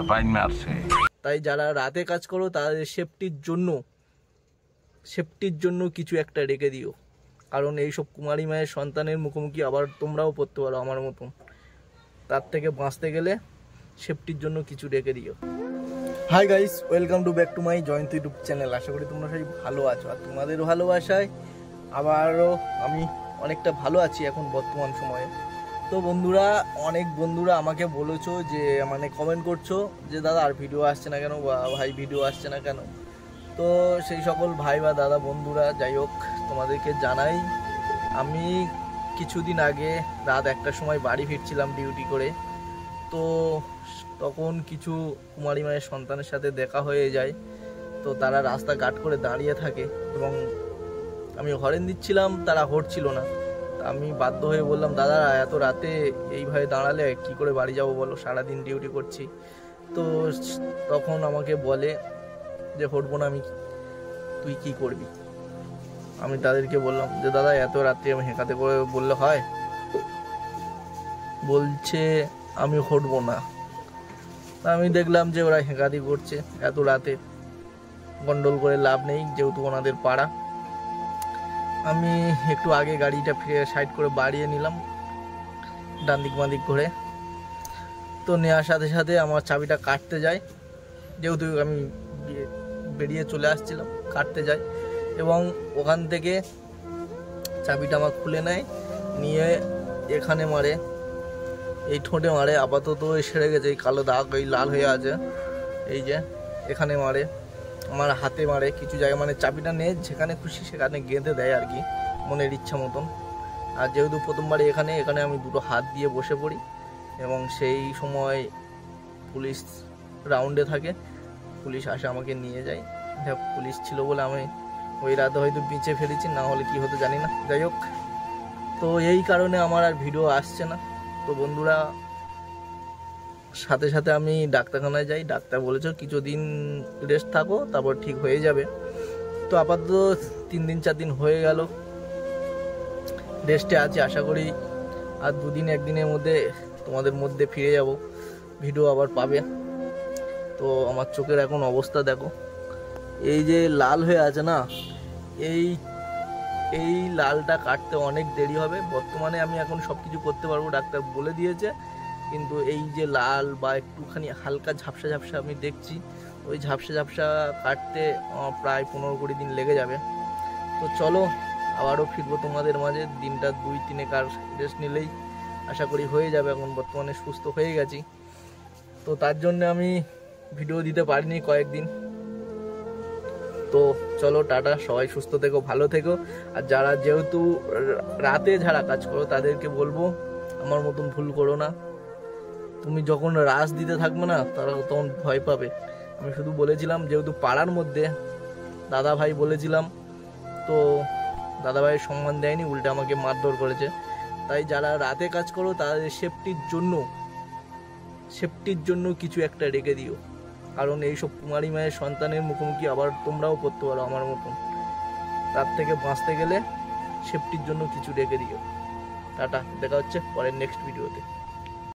বাইন মারছে। তাই যারা রাতে কাজ করো তাদের সেফটির জন্য কিছু একটা রেখে দিও, কারণ এইসব কুমারী মায়ের সন্তানের মুখোমুখি আবার তোমরাও পড়তে পারো আমার মতন। তার থেকে বাঁচতে গেলে সেফটির জন্য কিছু রেখে দিও। Hi guys, welcome to back to my Jayanta YouTube channel. আশা করি তোমরা সবাই ভালো আছো, আর তোমাদের ভালোবাসায় আবারও আমি অনেকটা ভালো আছি এখন বর্তমান সময়ে। তো বন্ধুরা, অনেক বন্ধুরা আমাকে বলেছো যে মানে কমেন্ট করছো যে দাদা আর ভিডিও আসছে না কেন, বা ভাই ভিডিও আসছে না কেন। তো সেই সকল ভাই বা দাদা বন্ধুরা, যাই হোক তোমাদেরকে জানাই, আমি কিছুদিন আগে রাত 1টার সময় বাড়ি ফিরছিলাম ডিউটি করে। তো তখন কিছু কুমারী মায়ের সন্তানের সাথে দেখা হয়ে যায়। তো তারা রাস্তা কাট করে দাঁড়িয়ে থাকে এবং আমি হরেন দিচ্ছিলাম, তারা হটছিল না। আমি বাধ্য হয়ে বললাম, দাদা এত রাতে এইভাবে দাঁড়ালে কি করে বাড়ি যাবো বলো, সারাদিন ডিউটি করছি। তো তখন আমাকে বলে যে হটবো না আমি, তুই কি করবি। আমি তাদেরকে বললাম যে দাদা এত রাত্রে আমি হেঁকাতে করে বললে হয়? বলছে আমি হটবো না। আমি দেখলাম যে ওরা হেঁকাতি করছে, এত রাতে গন্ডল করে লাভ নেই, যেহেতু ওনাদের পাড়া। আমি একটু আগে গাড়িটা সাইড করে বাড়িয়ে নিলাম ডান দিক বাঁ দিক করে। তো নেওয়ার সাথে সাথে আমার চাবিটা কাটতে যায়, যেহেতু আমি বেরিয়ে চলে আসছিলাম, কাটতে যায় এবং ওখান থেকে চাবিটা আমার খুলে নেয়, নিয়ে এখানে মারে, এই ঠোঁটে মারে। আপাতত সেরে গেছে, এই কালো দাগ এই লাল হয়ে আছে, এই যে এখানে মারে, আমার হাতে মারে, কিছু জায়গায় মানে চাবিটা নিয়ে যেখানে খুশি সেখানে গেঁথে দেয় আর কি, মনের ইচ্ছা মতন। আর যেহেতু প্রথমবারে এখানে আমি দুটো হাত দিয়ে বসে পড়ি এবং সেই সময় পুলিশ রাউন্ডে থাকে, পুলিশ আসে আমাকে নিয়ে যায়। পুলিশ ছিল বলে আমি ওই রাতে হয়তো বেঁচে ফেলেছি, না হলে কি হতো জানি না। যাই হোক, তো এই কারণে আমার আর ভিডিও আসছে না। তো বন্ধুরা, সাথে সাথে আমি ডাক্তারখানায় যাই, ডাক্তার বলেছে কিছুদিন রেস্ট থাকো, তারপর ঠিক হয়ে যাবে। তো আপাতত 3 দিন 4 দিন হয়ে গেল রেস্টে আছি। আশা করি আর 2 দিন 1 দিনের মধ্যে তোমাদের মধ্যে ফিরে যাব, ভিডিও আবার পাবে। তো আমার চোখের এখন অবস্থা দেখো, এই যে লাল হয়ে আছে না, এই লালটা কাটতে অনেক দেরি হবে। বর্তমানে আমি এখন সব কিছু করতে পারবো, ডাক্তার বলে দিয়েছে, কিন্তু এই যে লাল বা একটুখানি হালকা ঝাপসা ঝাপসা আমি দেখছি, ওই ঝাপসা ঝাপসা কাটতে প্রায় 15-20 দিন লেগে যাবে। তো চলো আবারও ফিরবো তোমাদের মাঝে। দিনটা 2-3 কার রেস্ট নিলেই আশা করি হয়ে যাবে। এখন বর্তমানে সুস্থ হয়ে গেছি, তো তার জন্য আমি ভিডিও দিতে পারিনি কয়েকদিন। তো চলো টাটা, সবাই সুস্থ থেকো, ভালো থেকো। আর যারা যেহেতু রাতে যারা কাজ করো তাদেরকে বলবো আমার মতন ভুল করো না। তুমি যখন রাশ দিতে থাকবে না, তারা তখন ভয় পাবে। আমি শুধু বলেছিলাম, যেহেতু পাড়ার মধ্যে দাদা ভাই বলেছিলাম, তো দাদা ভাইয়ের সম্মান দেয়নি, উল্টে আমাকে মারধর করেছে। তাই যারা রাতে কাজ করো তাদের সেফটির জন্য কিছু একটা রেখে দিও, কারণ এইসব কুমারী মায়ের সন্তানের মুখোমুখি আবার তোমরাও পড়তে পারো আমার মতন। তার থেকে বাঁচতে গেলে সেফটির জন্য কিছু রেখে দিও। টাটা, দেখা হচ্ছে পরের নেক্সট ভিডিওতে।